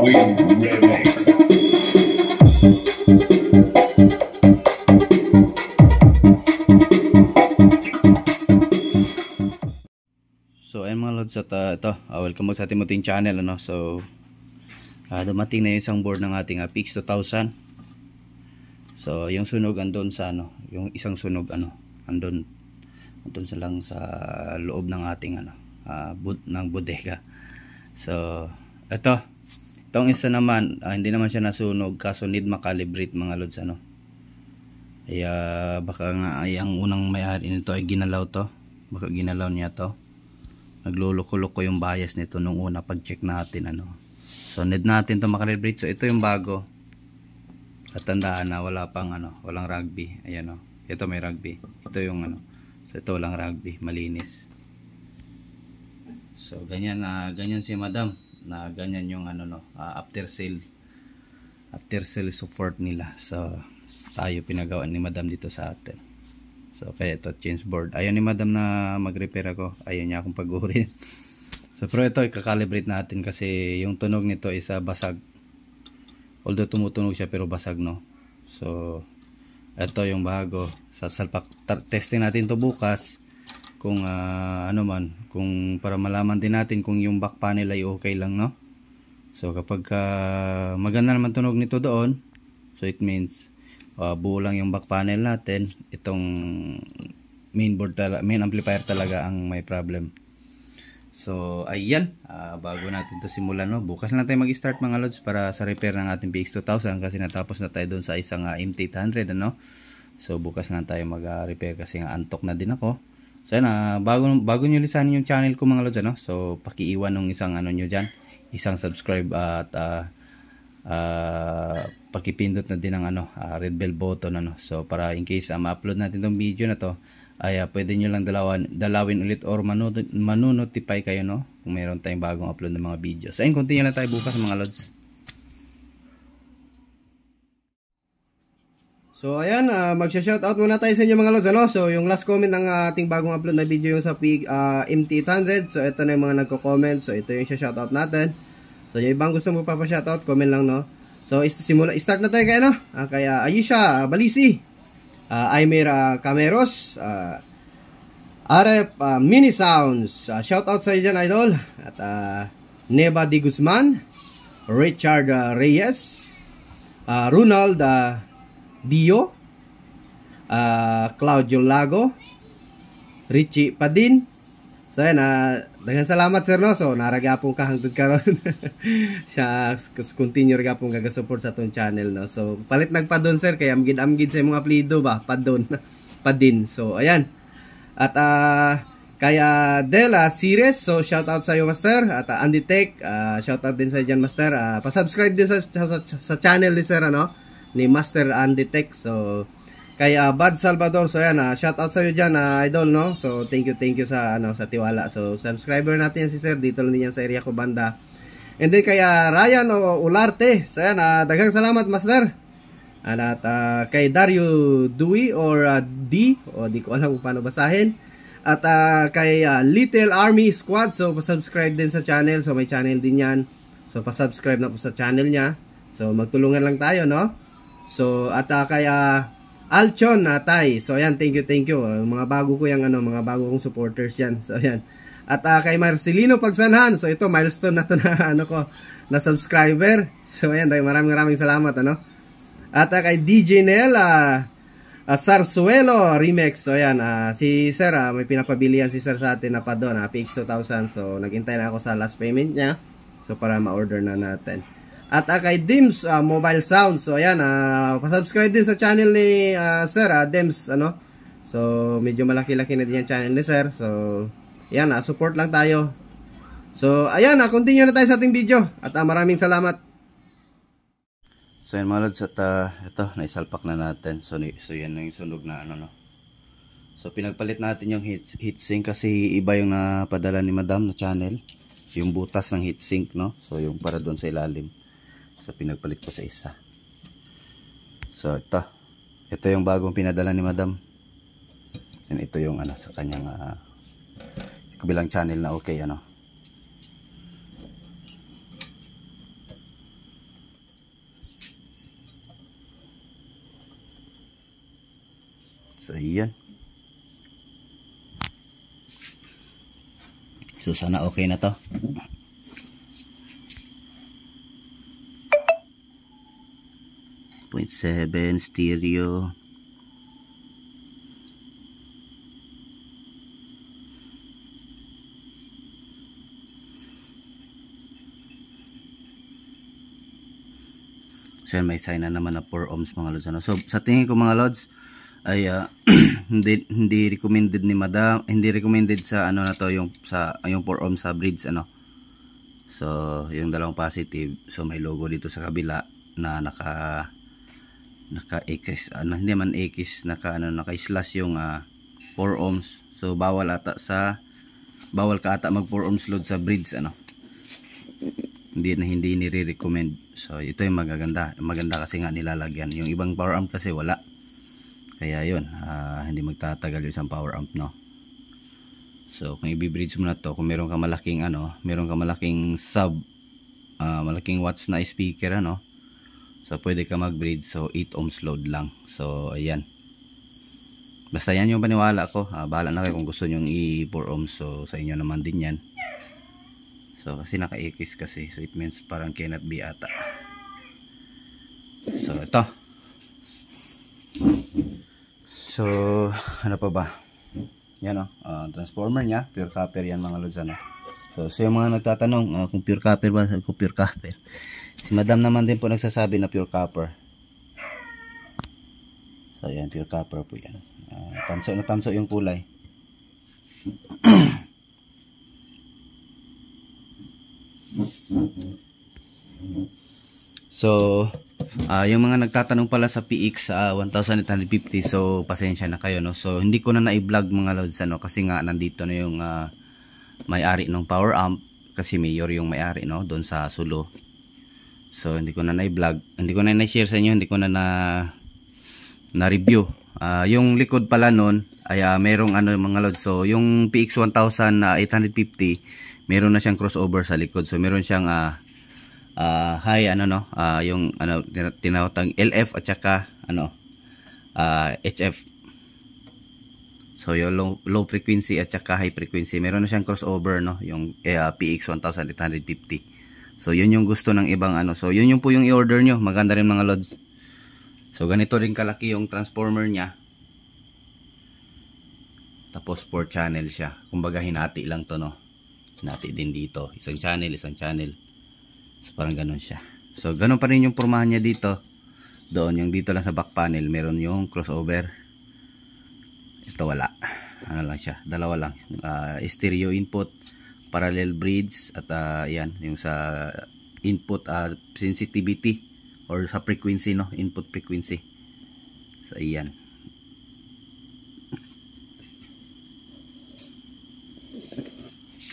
Following remix. So ayun mga lods, at ito, welcome back sa ating muting channel, ano. So dumating na yung isang board ng ating PX 2000. So yung sunog andun sa ano, yung isang sunog andun sa lang sa loob ng ating ng bodega. So itong isa naman, hindi naman siya nasunog, kaso need makalibrate mga lods, ano. Kaya baka nga ang unang may-ari nito ay ginalaw to, baka ginalaw niya to. Nagluloko-loko yung bias nito nung una pag check natin, ano. So need natin to makalibrate. So ito yung bago, at tandaan na wala pang walang rugby. Ayan, ito may rugby, ito yung so ito walang rugby, malinis. So ganyan si madam, na ganyan yung after sale support nila. So tayo pinagawa ni madam dito sa atin. So kaya ito change board. Ayaw ni madam na mag-repair ako, ayaw niya akong pag-urin. So pero ito i-calibrate natin kasi yung tunog nito is basag. Although tumutunog siya pero basag, no. So ito yung bago. Sasalpak testing natin to bukas kung kung para malaman din natin kung yung back panel ay okay lang, no. So kapag maganda naman tunog nito doon, so it means buo lang yung back panel natin, itong main amplifier talaga ang may problem. So ayan, bago natin to simulan, no, bukas na tayo mag-start mga lods para sa repair ng ating PX 2000 kasi natapos na tayo doon sa isang MT800, ano. So bukas na tayo mag-repair kasi nga antok na din ako. So yan, bago nyo lisanin yung channel ko mga lods, ano, so pakiiwan ng isang nyo dyan, isang subscribe at pakipindot na din ng red bell button, ano. So para in case ma-upload natin tong video na to ay pwede nyo lang dalawin ulit or manu-notify kayo, no, kung mayroon tayong bagong upload ng mga video. So ayun, continue na tayo bukas mga lods. So ayan, magsha-shoutout muna tayo sa inyo mga lods, ano. So yung last comment ng ating bagong upload na video yung sa MT800. So ito na yung mga nagko-comment. So ito yung shoutout natin. So yung ibang gusto mo pa shoutout, comment lang, no. So start na tayo kayo, no. Kaya Ayusha Balisi, Aymir Cameros, Arep Mini Sounds, shoutout sa iyo dyan, idol. At Neva Di Guzman, Richard Reyes, Ronald Dio, Claudio Lago, Richie Padin. So ayan, daghang salamat sir, no. So naragapong kahangtod karon siya continue ragapong gaga-support sa atong channel, no. So palit nagpadon sir kay amgid sa imong apelyido ba, Padin. So ayan. At kaya Dela Sires, so shout out sa iyo master. At Andy Tech, shout out din sa diyan master. Pa-subscribe din sa channel ni sir, ano, ni Master Andy Tech. So kaya Bad Salvador, so yan, shout out sa iyo diyan, idol, no. So thank you sa sa tiwala. So subscriber natin yan si sir, dito lang din yan sa area ko banda. And then kaya Ryan Ularte, so yan, daghang salamat master. At kay Dario Dewey or D, di ko alam kung paano basahin. At kay Little Army Squad, so pa-subscribe din sa channel. So may channel din yan, so pa-subscribe na po sa channel niya. So magtulungan lang tayo, no. So at kaya Alchon Tay, so ayan, thank you. Mga bago ko yung mga bago kong supporters yan. So ayan. At kay Marcelino Pagsanhan, so ito milestone na to na na subscriber. So ayan, maraming salamat, ano. At kay DJ Nel Sarsuelo Remix, so ayan, si sir, may pinapabilihan si sir sa atin na pa doon, PX 2000. So naghintay na ako sa last payment niya, so para ma-order na natin. At kay Dims Mobile Sound, so ayan, pa-subscribe din sa channel ni sir, Dims, ano. So medyo malaki-laki na din yung channel ni sir. So ayan, support lang tayo. So ayan, continue na tayo sa ating video. At maraming salamat. So yan mga lods, at ito, naisalpak na natin. So yan yung sunog na no. So pinagpalit natin yung heatsink kasi iba yung napadala ni madam na channel, yung butas ng heatsink, no. So yung para doon sa ilalim. So pinagpalit ko sa isa. So ito yung bagong pinadala ni madam. And ito yung sa kanyang kabilang channel na okay, ano. So ayan. So sana okay na to. 0.7 stereo. So yan, may sign na naman na 4 ohms mga lods. Ano? So sa tingin ko mga lods ay hindi recommended ni madam, hindi recommended sa ano na to, yung 4 ohms sa bridge ano. So yung dalawang positive, so may logo dito sa kabila na naka X, hindi man X, naka slash yung 4 ohms. So bawal ka ata mag 4 ohms load sa bridge ano. Hindi nire-recommend. So ito yung maganda kasi nga nilalagyan. Yung ibang power amp kasi wala. Kaya yun, hindi magtatagal yung isang power amp no. So kung i-bridge mo na to, kung meron ka malaking malaking watts na speaker ano, so pwede ka mag-bridge. So 8 ohms load lang. So ayan. Basta yan yung paniwala ko. Bahala na kayo kung gusto nyo i-4 ohms. So sa inyo naman din yan. So kasi naka-X kasi. So it means parang cannot be ata. So ito. So ano pa ba? Yan transformer niya. Pure copper yan mga lods ano. So yung mga nagtatanong kung pure copper ba? Kung pure copper. Si madam naman din po nagsasabi na pure copper. So yan, pure copper po yan. Tanso na tanso yung kulay. So yung mga nagtatanong pala sa PX 1850, so pasensya na kayo no. So hindi ko na na-vlog mga lods ano, kasi nga nandito na yung may-ari ng power amp, kasi mayor yung may-ari no doon sa Sulu. So hindi ko na na-vlog, hindi ko na na-share sa inyo, hindi ko na na-review. Yung likod pala nun ay merong mga lods. So yung PX 1850 meron na siyang crossover sa likod. So meron siyang high yung tinatawag LF at saka HF. So yung low frequency at saka high frequency, meron na siyang crossover no, yung PX 1850. So yun yung gusto ng ibang so yun yung po yung i-order nyo. Maganda rin mga lods. So ganito rin kalaki yung transformer niya. Tapos 4 channel siya. Kumbaga hinati lang to no. Hinati din dito. Isang channel. So parang ganun siya. So ganun pa rin yung pormahan niya dito. Doon yung dito lang sa back panel meron yung crossover. Ito wala. Lang siya. Dalawa lang. Stereo input, parallel bridge at yan yung sa input sensitivity or sa frequency no, input frequency. So ayan.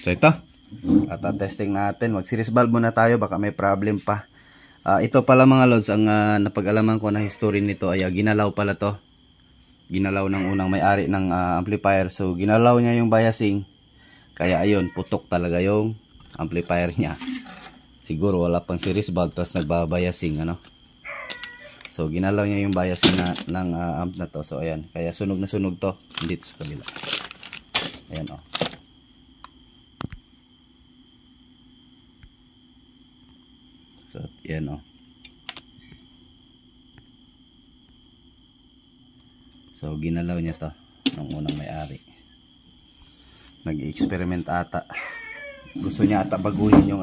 So ito at testing natin, mag series valve muna tayo, baka may problem pa. Ito pala mga lods, ang napag-alaman ko na history nito ay ginalaw pala to. Ginalaw ng unang may-ari ng amplifier. So ginalaw niya yung biasing, kaya ayun, putok talaga yung amplifier niya. Siguro wala pang series valve tapos nagbabiasing ano. So ginalaw niya yung biasing ng amp na to. So ayan, kaya sunog na sunog to dito sa kabila. Ayan So ayan So ginalaw niya to ng unang may-ari. Nag-experiment ata. Gusto niya ata baguhin yung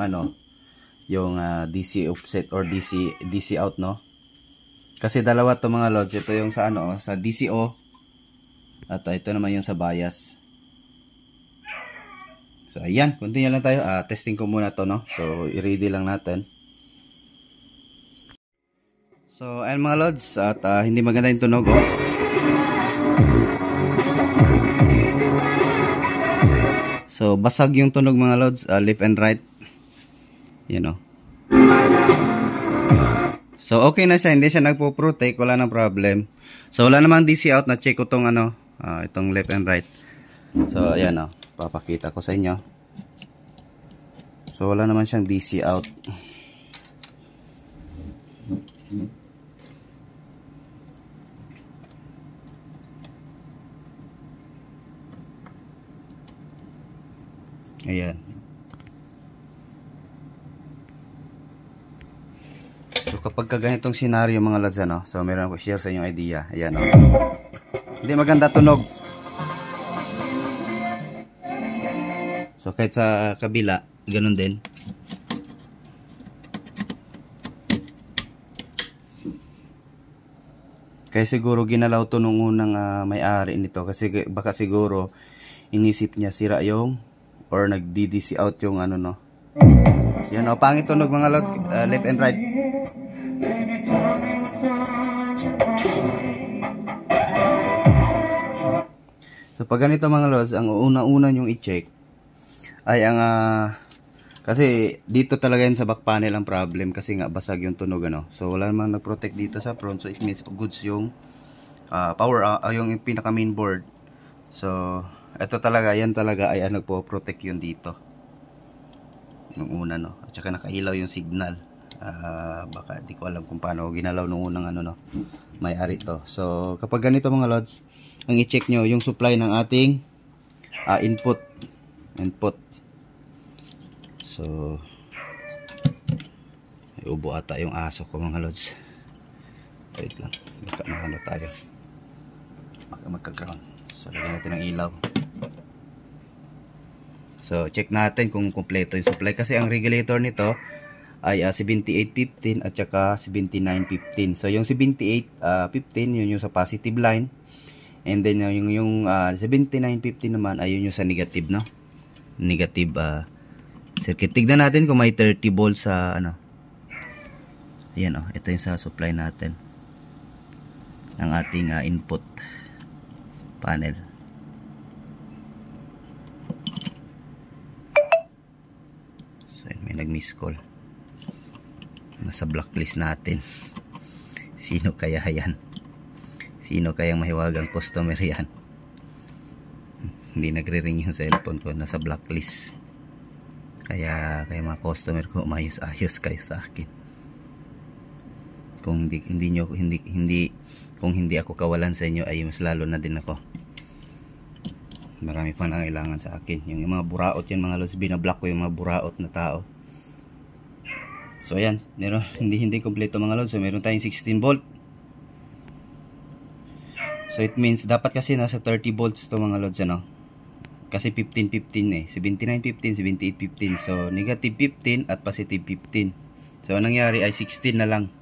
yung DC offset or DC out no. Kasi dalawa to mga lods. Ito yung sa sa DCO at ito naman yung sa bias. So ayan, continue lang tayo. Testing ko muna to no. So i-ready lang natin. So ayan mga lods, at hindi maganda yung tunog So basag yung tunog mga lods, left and right. So okay na siya, hindi siya nagpo-protect, wala nang problem. So wala namang DC out, na check ko tong itong left and right. So ayan papakita ko sa inyo. So wala naman siyang DC out. Ayan. So kapag ganitong senaryo mga lods, ano, so meron ko share sa inyong idea. Ayan, oh. Hindi maganda tunog. So kahit sa kabila, ganun din. Kaya siguro ginalaw to nung unang may-ari nito kasi baka siguro inisip niya sira yung or nag-DDC out yung ano, no. Yan, oh, pangit tunog mga lods, left and right. So pag ganito mga lods, ang una-una yung i-check ay ang kasi dito talaga yan sa back panel ang problem kasi nga basag yung tunog, ano. So wala namang nag-protect dito sa front, so it means goods yung power yung pinaka main board. So ito talaga, yan talaga ay nagpo-protect yun dito nung una, no. At saka nakailaw yung signal. Baka di ko alam kung paano ginalaw nung unang ano, no, may-ari to. So kapag ganito mga lods, ang i-check nyo yung supply ng ating input. So ay ubo ata yung aso ko mga lods. Wait lang, baka mahalo tayo, baka magka-ground. So lagyan natin ng ilaw. So check natin kung kumpleto yung supply kasi ang regulator nito ay 7815 at saka 7915. So yung 7815 yun yung sa positive line, and then yung 7915 naman ay yun yung sa negative, no, negative circuit. Tignan natin kung may 30 volts sa ano. Ayan, oh, ito yung sa supply natin ng ating input panel. So may nag-miss call, nasa blacklist natin. Sino kaya yan? Sino kayang mahiwagang customer yan? Hindi nagre-ring yung cellphone ko, nasa blacklist. Kaya mga customer ko, umayos-ayos kayo sa akin. Kung hindi ako kawalan sa inyo, ay mas lalo na din ako. Marami pang nangailangan sa akin. Yung mga buraot yan mga lods, binablock ko yung mga buraot na tao. So ayan, meron, hindi kompleto mga lods. So meron tayong 16 volt. So it means dapat kasi nasa 30 volts to mga lods, ano. Kasi 15-15 79-15, 78-15. So negative 15 at positive 15. So anong nangyari ay 16 na lang.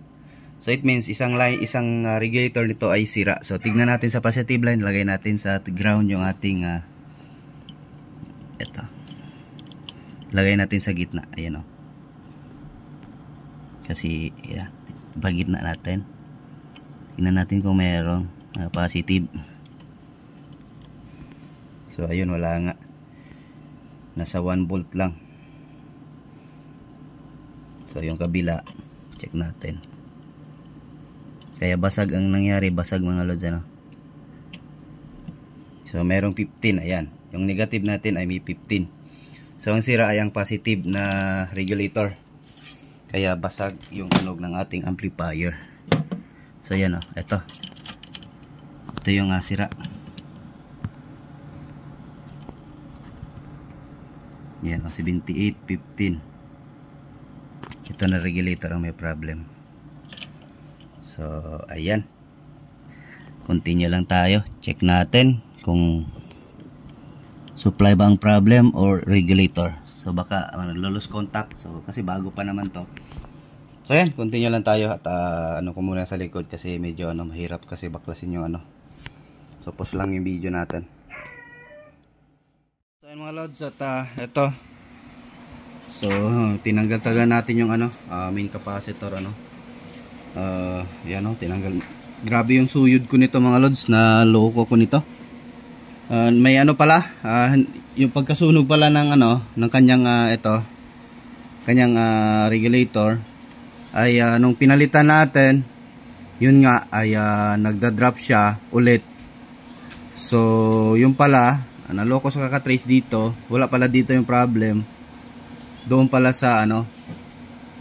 So it means isang regulator nito ay sira. So tignan natin sa positive line, lagay natin sa ground yung ating ito. Lagay natin sa gitna, ayan, oh. Kasi yeah, pagitna natin. Tingnan natin kung mayroong positive. So ayun, wala nga, nasa 1 volt lang. So yung kabila, check natin. Kaya basag ang nangyari, basag mga lods, ano. So merong 15, ayan. Yung negative natin ay may 15. So ang sira ay ang positive na regulator. Kaya basag yung tunog ng ating amplifier. So yan, oh, ito yung sira. Yan, 78-15. Ito na regulator ang may problem. So ayan, continue lang tayo. Check natin kung supply ba ang problem or regulator. So baka lose contact. So kasi bago pa naman to. So ayan, continue lang tayo. At ano ko muna sa likod kasi medyo mahirap kasi baklasin yung ano. So pause lang yung video natin. So ayan mga lods, at ito. So tinanggal natin yung main capacitor, yan, tinanggal. Grabe yung suyod ko nito mga lods, na loko ko nito. May pala, yung pagkasunog pala ng ng kanyang kanyang regulator ay nung pinalitan natin, yun nga ay nagda-drop siya ulit. So yung pala, naloko sa kaka-trace dito, wala pala dito yung problem. Doon pala sa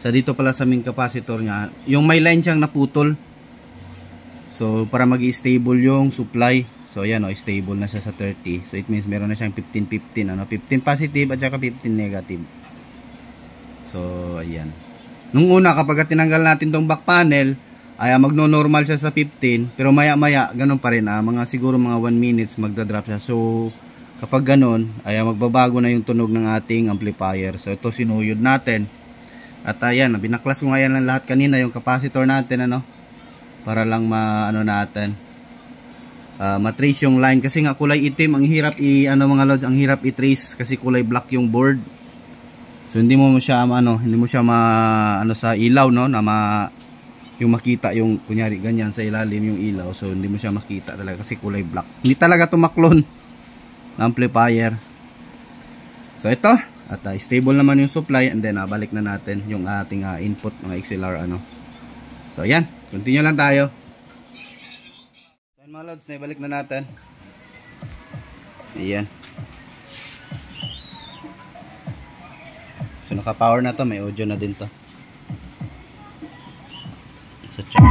sa dito pala sa main capacitor niya, yung may line siyang naputol. So para mag-stable yung supply. So ayan o, stable na siya sa 30. So it means meron na siyang 15-15, ano, 15 positive at saka 15 negative. So ayan. Nung una kapag tinanggal natin tong back panel, ay magno-normal siya sa 15, pero maya-maya ganun pa rin, mga siguro mga 1 minutes magda-drop siya. So kapag ganun, ay magbabago na yung tunog ng ating amplifier. So ito sinuyod natin. At ayan, binaklas ko ngayon lang lahat kanina yung capacitor natin, ano, para lang maano natin. Matrace yung line kasi nga kulay itim, ang hirap mga lods, ang hirap i-trace kasi kulay black yung board. So hindi mo siya hindi mo siya sa ilaw, no, na yung makita yung kunyari ganyan sa ilalim yung ilaw. So hindi mo siya makita talaga kasi kulay black. Hindi talaga tumaklon na amplifier. So ito, at stable naman yung supply, and then balik na natin yung ating input mga XLR, ano. So ayan, continue lang tayo. Mga lods, naibalik na natin. Ayan. So naka-power na to, may audio na din to. So check.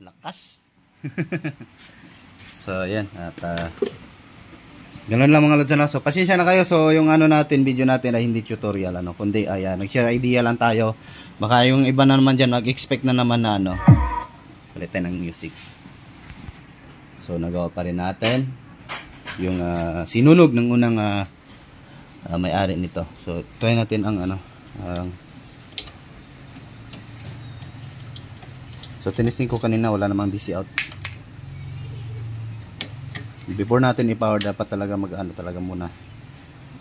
Lakas. So ayan, at ganun lang mga lods, ano. So pasensya na kayo, so yung video natin ay hindi tutorial, ano, kundi nag-share idea lang tayo. Baka yung iba na naman dyan mag-expect na naman na palitan ng music. So nagawa pa rin natin yung sinunog ng unang may-ari nito. So try natin ang so tinisting ko kanina, wala namang DC out. Before natin i-power, dapat talaga talaga muna.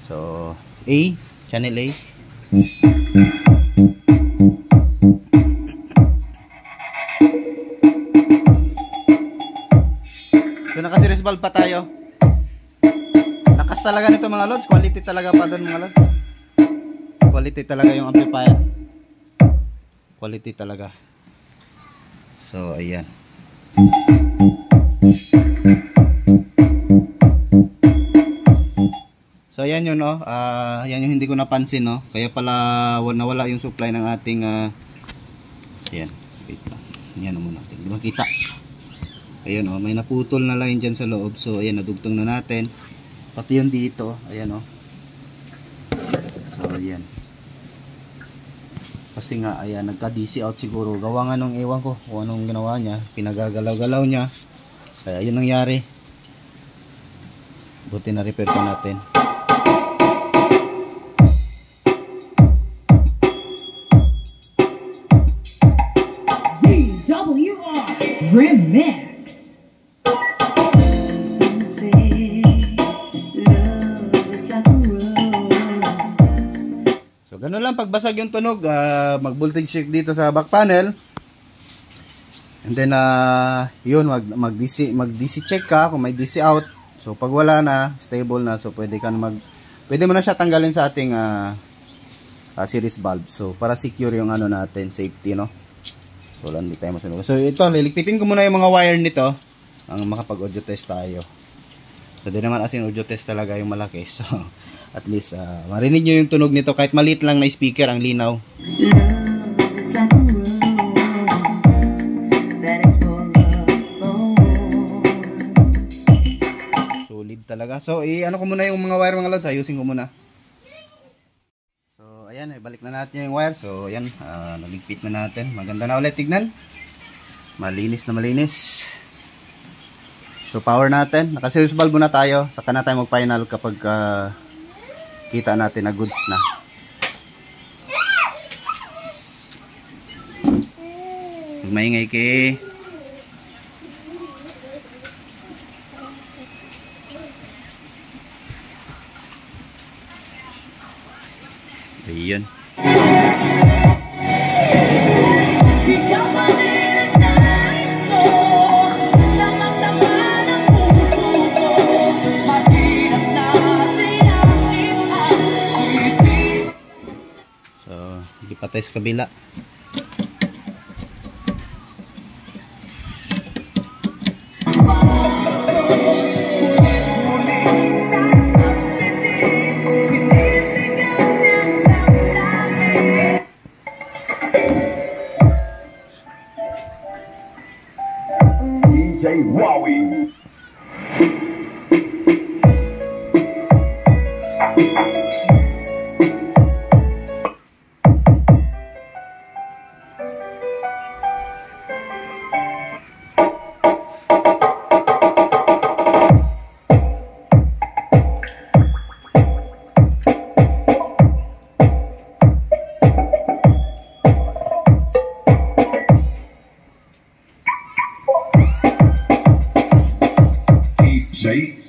So A, channel A. So naka-series valve pa tayo. Lakas talaga nito mga lods, quality talaga pa doon mga lods. Quality talaga yung amplifier. Quality talaga. So ayan. So ayan yun, no. Yan yung hindi ko napansin, no. Kaya pala nawala yung supply ng ating ayan. Wait lang. Yan muna natin. Di ba kita? Ayan, oh, may naputol na line dyan sa loob. So ayan, nadugtong na natin. Pati yung dito, ayan, oh. So ayan. Kasi nga ayan, nagka DC out siguro. Gawa nga nung ewan ko kung anong ginawa niya. Pinagagalaw-galaw niya. Kaya yun nangyari. Buti na repair pa natin. Remix. So ganun lang, pagbasag yung tunog, mag voltage check dito sa back panel. And then yun, mag DC check ka kung may DC out. So pag wala na, stable na, so pwede mo na siya tanggalin sa ating series valve. So para secure yung natin, safety, no. So lang di tayo masunog. So ito, lilikpitin ko muna yung mga wire nito ang makapag-audio test tayo. So di naman as in audio test talaga yung malaki. So at least marinig nyo yung tunog nito kahit maliit lang na speaker, ang linaw. Solid talaga. So ano ko muna yung mga wire mga lods, ayusin ko muna. So ayan, balik na natin yung wire. So ayan, naligpit na natin. Maganda na ulit tignan. Malinis na malinis. So power natin. Naka-series valve na tayo. Saka na tayo mag-final kapag kita natin na goods na. Maingay kay. Ayun. So, lipat tayo sa kabila.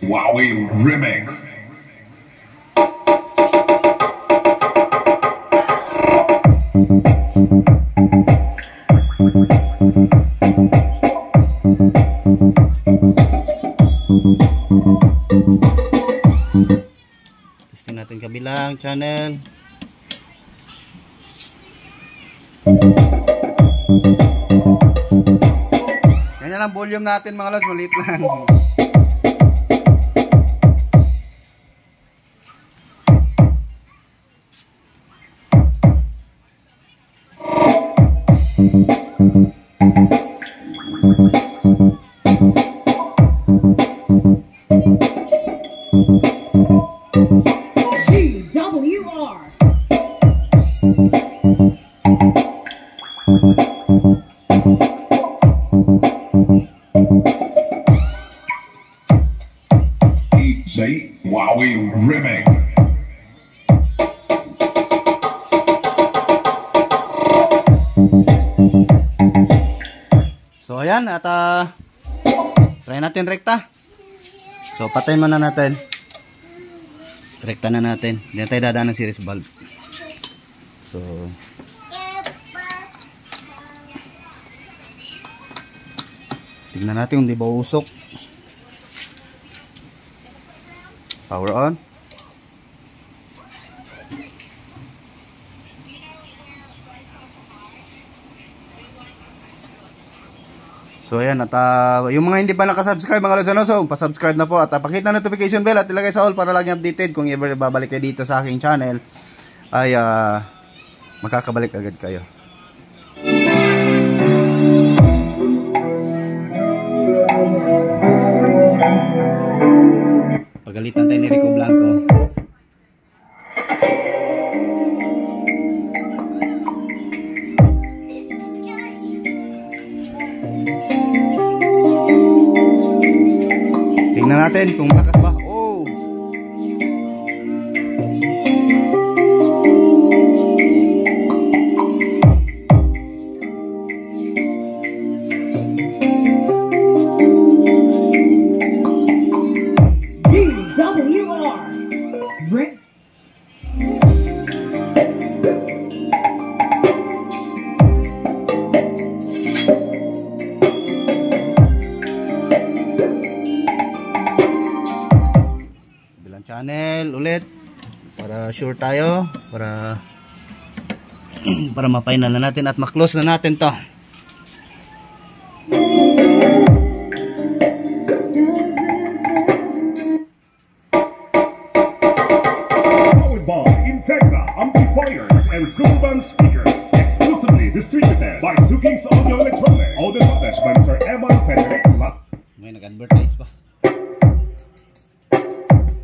Wowie Remix. Testing natin kabilang channel. Ganyan lang volume natin mga lods, maliit lang. GWR. DJ Wowie Remix. So ayan, at try natin rekta. So patayin muna natin. Rekta na natin. Hindi na tayo dadaan ng series valve. So tignan natin kung di ba usok. Power on. So ayan, at yung mga hindi pa nakasubscribe mga lods, so pa-subscribe na po at pakita notification bell at ilagay sa all para lagi updated kung ever babalik kayo dito sa aking channel ay makakabalik agad kayo. Pagalitan tayo ni Rico Blanco. Tingnan natin kung malakas ba. Oh. GWR. Channel ulit para sure tayo, para para ma-final na natin at ma-close na natin to. Powered by Integra Amplifiers and Superband Speakers. Exclusively distributed by Two Kings Audio Electronics. All the knowledge by Mr. Eman Frederick. May nag-advertise pa.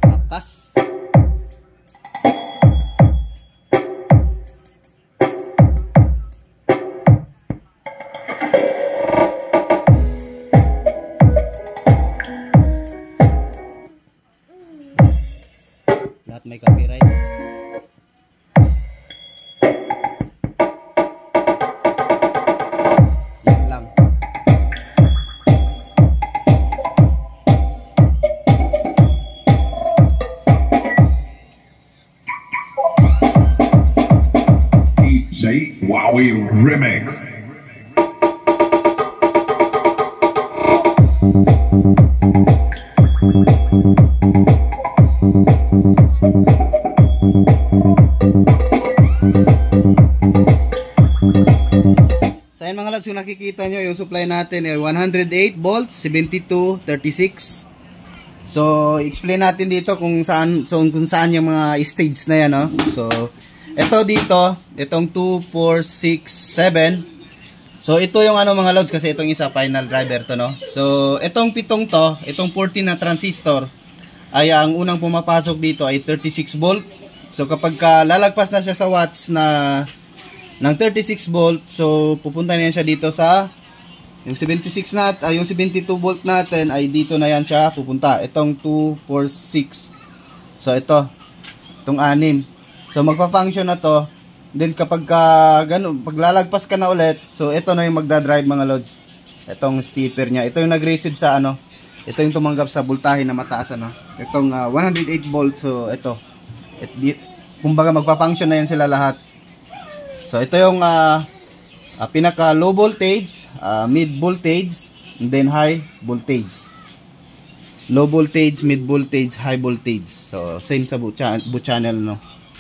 Lakas. Lahat may copyright. Yan lang. DJ Wowie Remix. So ayun mga lads, kung nakikita nyo yung supply natin ay 108 volts, 7236. So explain natin dito kung saan, kung saan yung mga stage na yan, no? So ito dito, itong 2, 4, 6, 7. So ito yung ano mga loads, kasi itong isa final driver to, no? So itong pitong to, itong 14 na transistor, ay ang unang pumapasok dito ay 36 volt. So kapag lalagpas na siya sa watts na ng 36 volt, so pupunta na yan siya dito sa yung 76 yung 72 volt natin ay dito na yan siya pupunta. Itong 2, 4, 6. So itong 6. So magfa-function na to. Then kapag ganun, pag lalagpas ka na ulit, so ito na yung magda-drive mga lods. Itong stepper niya. Ito yung nag-receive sa ito yung tumanggap sa voltahe na mataas Itong 108 volt. So ito. Kumbaga magpa-function na yan sila lahat. So ito yung pinaka low voltage, mid voltage, and then high voltage. Low voltage, mid voltage, high voltage. So same sa boot channel no.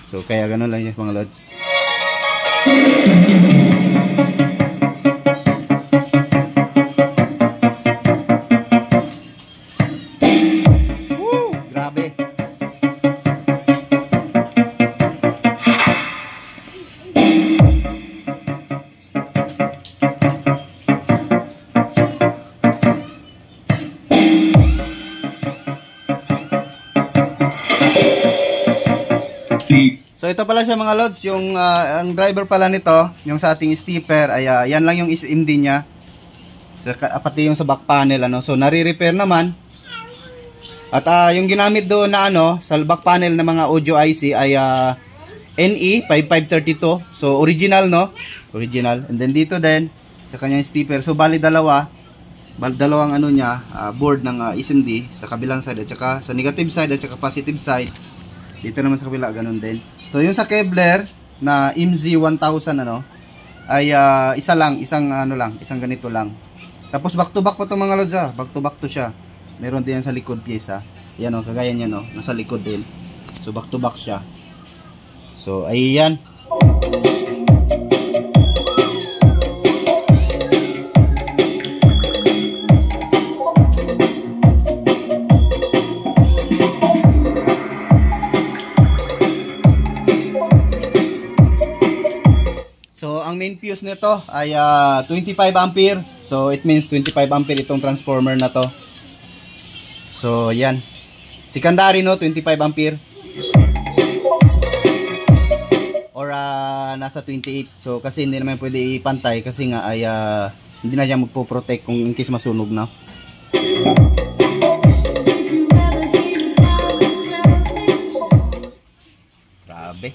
So kaya ganoon lang yung mga lods. Grabe. So ito pala siya mga lods, yung ang driver pala nito, yung sa ating stepper ay yan lang yung SMD niya. Pati yung sa back panel So nare-repair naman. At yung ginamit doon na sa back panel ng mga audio IC ay NE5532. So original no? Original. And then dito din sa kanyang stepper. So bali dalawang board ng SMD sa kabilang side at saka sa negative side at saka positive side. Dito naman sa kabila ganun din. So yung sa Kevlar na MZ1000 ay isang ganito lang. Tapos back to back pa 'tong mga lods back to back to siya. Meron din yan sa likod pyesa. Yan kagaya niyan nasa likod din. So back to back siya. So ayan. Ang main fuse nito ay 25 ampere. So it means 25 ampere itong transformer na to. So yan. Secondary 25 ampere. Or nasa 28. So kasi hindi naman pwede ipantay kasi nga ay hindi na siya magpo-protect kung in case masunog na. Grabe.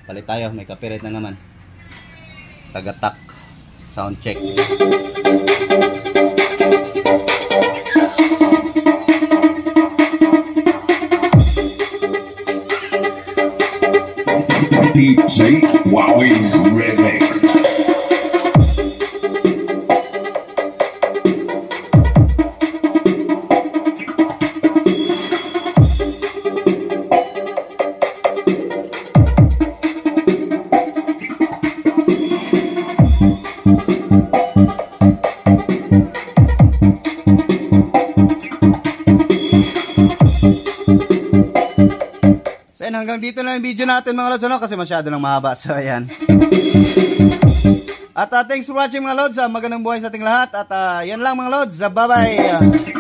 Palit tayo, may copyright na naman. Tagatak sound check. DJ Wowing Remix. Hanggang dito lang yung video natin mga lods kasi masyado nang mahaba. So ayan. At thanks for watching mga lods. Magandang buhay sa ating lahat. At yan lang mga lods. Bye bye.